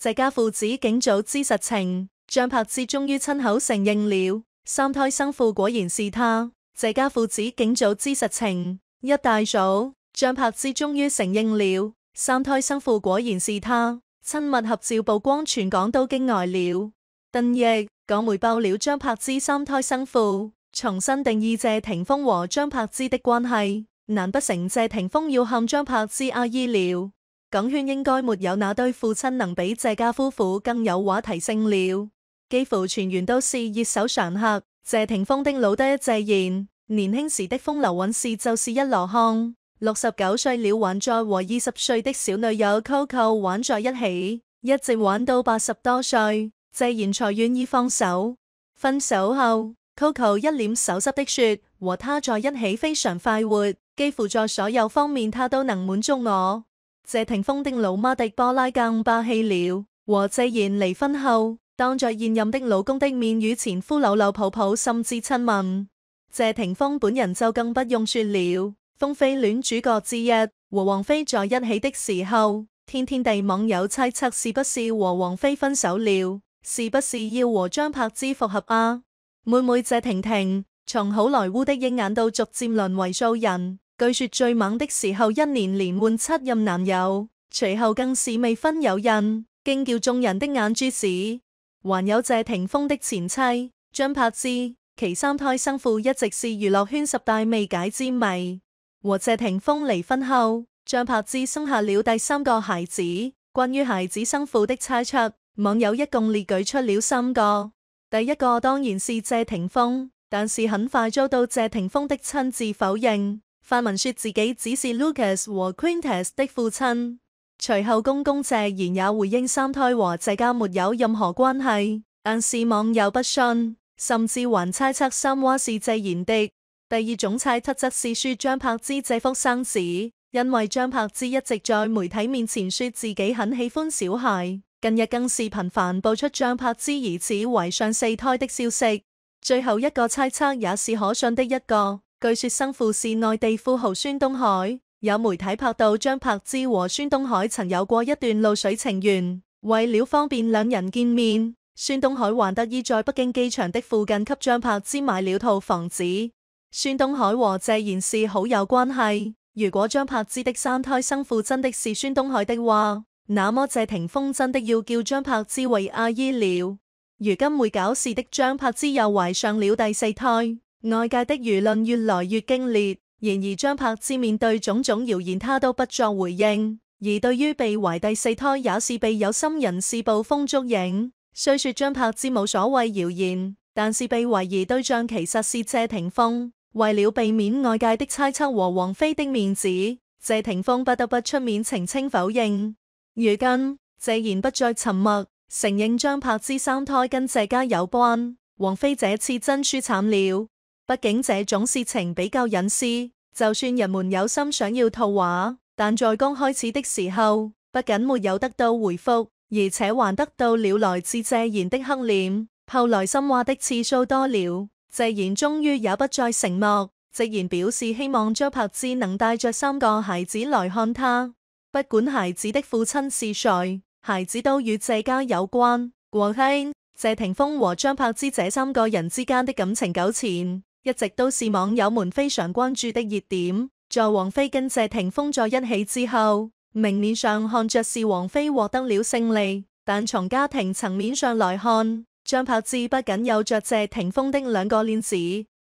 謝家父子竟早知實情，張柏芝終於親口承認了，三胎生父果然是他。謝家父子竟早知實情，一大早，張柏芝終於承認了，三胎生父果然是他。親密合照曝光，全港都驚呆了。鄧奕，港媒爆料張柏芝三胎生父，重新定義謝霆鋒和張柏芝的關係，難不成謝霆鋒要喊張柏芝阿姨了？港圈應該沒有哪對父親能比謝家夫婦更有話題性了，幾乎全員都是熱搜常客。謝霆鋒的老爹謝賢，年輕時的風流韻事就是一籮筐，69歲了還在和20歲的小女友 Coco 玩在一起，一直玩到80多歲，謝賢才願意放手。分手後 Coco 一臉手濕的說，和他在一起非常快活，幾乎在所有方面他都能滿足我。謝霆鋒的老媽狄波拉更霸氣了，和謝賢離婚後，當着現任的老公的面與前夫搂搂抱抱，甚至親吻。謝霆鋒本人就更不用說了，風飛戀主角之一和王菲在一起的時候，天天地網友猜測是不是和王菲分手了，是不是要和張柏芝復合啊？妹妹謝婷婷從好萊塢的鷹眼到逐漸淪為素人，據說最猛的時候一年連換7任男友，隨後更是未婚有孕，驚叫眾人的眼珠屎。還有謝霆鋒的前妻張柏芝，其三胎生父一直是娛樂圈10大未解之謎。和謝霆鋒離婚後，張柏芝生下了第3個孩子。關於孩子生父的猜測，網友一共列舉出了3個。第一個當然是謝霆鋒，但是很快遭到謝霆鋒的親自否認，發文說自己只是 Lucas 和 Quintus 的父親。隨後公公謝賢也回應三胎和謝家沒有任何關係，但是網友不信，甚至還猜測三娃是謝賢的。第二種猜測則是說張柏芝這幅生子，因為張柏芝一直在媒體面前說自己很喜歡小孩，近日更是頻繁爆出張柏芝疑似懷上4胎的消息。最後一個猜測也是可信的一個，據說生父是內地富豪孫東海，有媒體拍到張柏芝和孫東海曾有過一段露水情緣，為了方便兩人見面，孫東海還特意在北京機場的附近給張柏芝買了套房子。孫東海和謝賢是好友關係，如果張柏芝的三胎生父真的是孫東海的話，那麼謝霆鋒真的要叫張柏芝為阿姨了。如今會搞事的張柏芝又懷上了第4胎，外界的輿論越來越激烈。然而張柏芝面對種種謠言，他都不作回應。而對於被懷第4胎，也是被有心人士捕風捉影。雖說張柏芝冇所謂謠言，但是被懷疑對象其實是謝霆鋒。為了避免外界的猜測和王菲的面子，謝霆鋒不得不出面澄清否認。如今謝賢不再沉默，承認張柏芝三胎跟謝家有關。王菲這次真輸慘了，畢竟這種事情比較隱私，就算人們有心想要套話，但在剛開始的時候，不僅沒有得到回覆，而且還得到了來自謝賢的黑臉。後來深挖的次數多了，謝賢終於也不再沉默，直言表示希望張柏芝能帶着3個孩子來看他，不管孩子的父親是誰，孩子都與謝家有關。過去謝霆鋒和張柏芝這3個人之間的感情糾纏，一直都是網友們非常關注的熱點。在王菲跟謝霆鋒在一起之後，明面上看着是王菲獲得了勝利，但從家庭層面上來看，張柏芝不僅有着謝霆鋒的2個鏈子，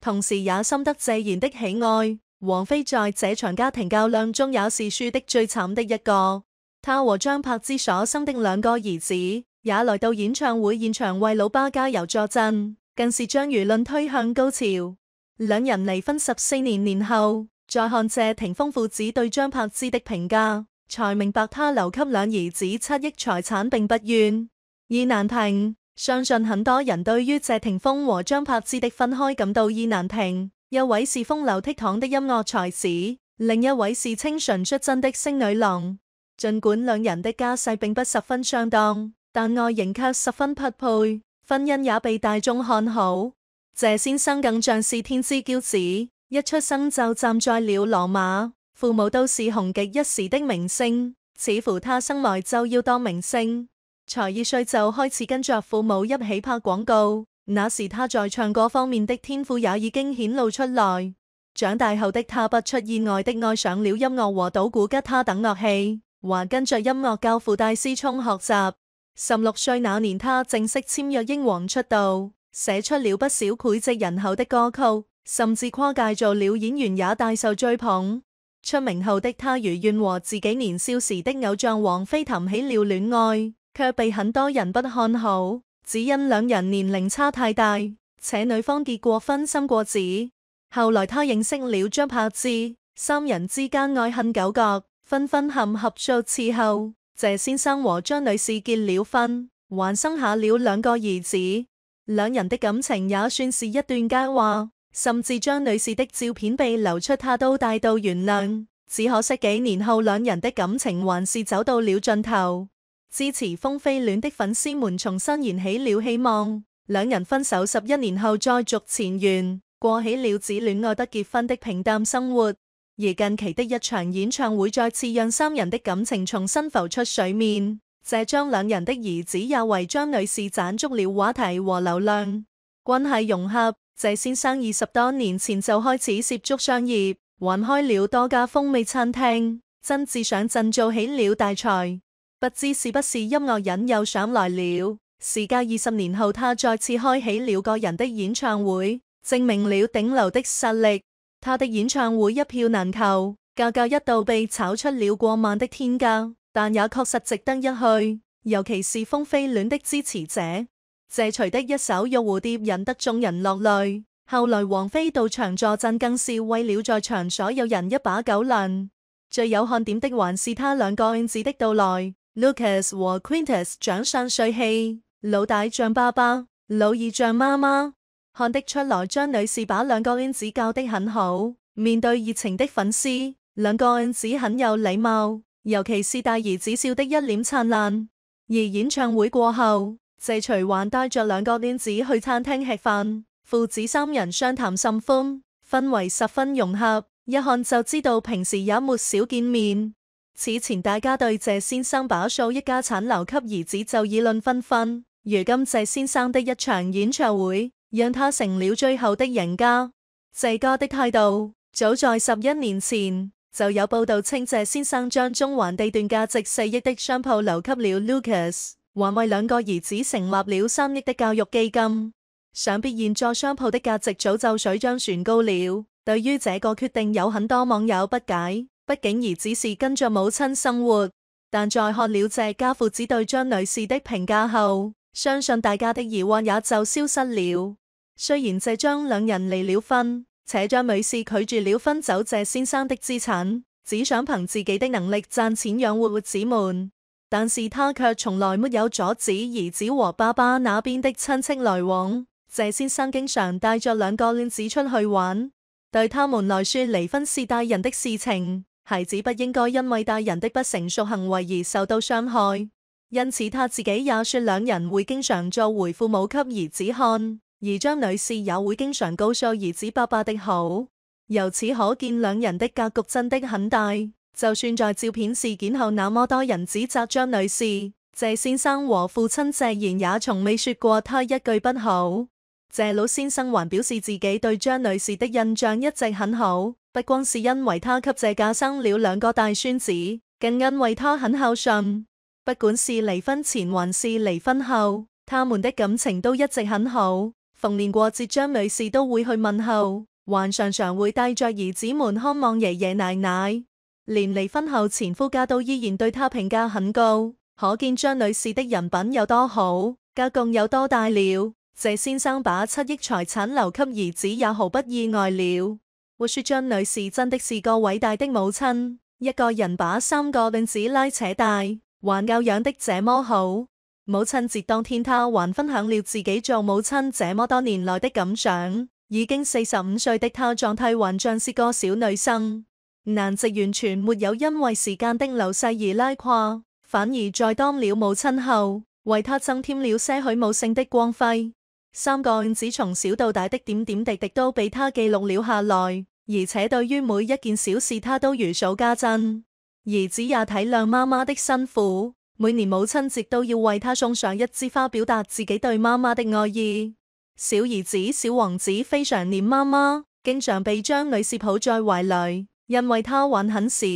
同時也深得謝賢的喜愛。王菲在這場家庭較量中也是輸的最慘的一個。她和張柏芝所生的2個兒子也來到演唱會現場為老爸加油助陣，更是將輿論推向高潮。兩人離婚14年後，再看謝霆鋒父子對張柏芝的評價，才明白他留給兩兒子7億財產並不冤。意難平，相信很多人對於謝霆鋒和張柏芝的分開感到意難平。一位是風流倜儻的音樂才子，另一位是清純率真的星女郎。儘管兩人的家世並不十分相當，但外形卻十分匹配，婚姻也被大眾看好。謝先生更像是天之驕子，一出生就站在了羅馬，父母都是紅極一時的明星，似乎他生來就要當明星。才2歲就開始跟着父母一起拍廣告，那時他在唱歌方面的天賦也已經顯露出來。長大後的他不出意外的愛上了音樂和搗鼓吉他等樂器，還跟着音樂教父戴思聰學習。16歲那年，他正式簽約英皇出道，寫出了不少膾炙人口的歌曲，甚至跨界做了演員，也大受追捧。出名後的他如願和自己年少時的偶像王菲談起了戀愛，卻被很多人不看好，只因兩人年齡差太大，且女方結過婚生過子。後來他認識了張柏芝，三人之間愛恨糾葛，分分合合數次後，謝先生和張女士結了婚，還生下了2個兒子。兩人的感情也算是一段佳話，甚至張女士的照片被流出，他都大度原諒。只可惜幾年後，兩人的感情還是走到了盡頭。支持風飛戀的粉絲們重新燃起了希望，兩人分手11年後再續前緣，過起了只戀愛得結婚的平淡生活。而近期的一場演唱會再次讓三人的感情重新浮出水面，這將兩人的兒子也為張女士賺足了話題和流量。關係融合，謝先生20多年前就開始涉足商業，還開了多家風味餐廳，真自上陣做起了大財。不知是不是音樂癮又上來了，時隔20年後，他再次開起了個人的演唱會，證明了頂流的實力。他的演唱會一票難求，價格一度被炒出了過萬的天價，但也確實值得一去，尤其是風飛戀的支持者。謝隨的一首《玉蝴蝶》引得眾人落淚，後來王菲到場助陣，更是為了在場所有人一把狗糧。最有看點的還是他2個兒子的到來， Lucas 和 Quintus 長相帥氣，老大像爸爸，老二像媽媽。看得出來張女士把2個兒子教得很好，面對熱情的粉絲，2個兒子很有禮貌，尤其是大兒子笑得一臉燦爛。而演唱會過後，謝隨還帶着2個兒子去餐廳吃飯，父子3人相談甚歡，氛圍十分融合，一看就知道平時也沒少見面。此前大家對謝先生把數億家產留給兒子就議論紛紛，如今謝先生的一場演唱會讓他成了最後的贏家。謝家的態度，早在11年前就有報道稱謝先生將中環地段價值4億的商鋪留給了 Lucas， 還為2個兒子成立了3億的教育基金。想必現在商鋪的價值早就水漲船高了。對於這個決定，有很多網友不解，畢竟兒子是跟着母親生活。但在看了謝家父子對張女士的評價後，相信大家的疑惑也就消失了。雖然謝張兩人離了婚，且張女士拒絕了分走謝先生的資產，只想憑自己的能力賺錢養活兒子們，但是他卻從來沒有阻止兒子和爸爸那邊的親戚來往。謝先生經常帶着2個兒子出去玩，對他們來說離婚是大人的事情，孩子不應該因為大人的不成熟行為而受到傷害。因此他自己也說2人會經常做回父母給兒子看，而張女士也會經常告訴兒子爸爸的好。由此可見2人的格局真的很大。就算在照片事件後那麼多人指責張女士，謝先生和父親謝賢也從未說過他一句不好。謝老先生還表示自己對張女士的印象一直很好，不光是因為他給謝家生了2個大孫子，更因為他很孝順。不管是離婚前還是離婚後，他們的感情都一直很好。逢年過節張女士都會去問候，還常常會帶着兒子們看望爺爺奶奶。連離婚後前夫家都依然對她評價很高，可見張女士的人品有多好，格局有多大了。謝先生把7億財產留給兒子也毫不意外了。我說張女士真的是個偉大的母親，一個人把3個兒子拉扯大，還教養的這麼好。母親節當天，她還分享了自己做母親這麼多年來的感想。已經45歲的她狀態還像是個小女生，顏值完全沒有因為時間的流逝而拉垮，反而在當了母親後，為她增添了些許母性的光輝。3個兒子從小到大的點點滴滴都被她記錄了下來，而且對於每一件小事她都如數家珍。兒子也體諒媽媽的辛苦，每年母親節都要為她送上一枝花，表達自己對媽媽的愛意。小兒子小王子非常戀媽媽，經常被張女士抱在懷裡，因為她還很小，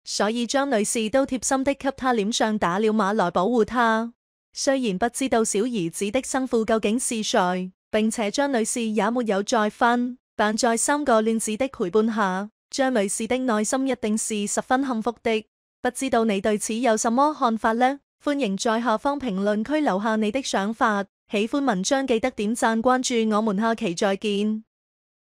所以張女士都貼心的給他臉上打了碼來保護他。雖然不知道小兒子的生父究竟是誰，並且張女士也沒有再婚，但在3個戀子的陪伴下，張女士的內心一定是十分幸福的。不知道你對此有什麼看法呢？歡迎在下方評論區留下你的想法。喜歡文章記得點讚關注，我們下期再見。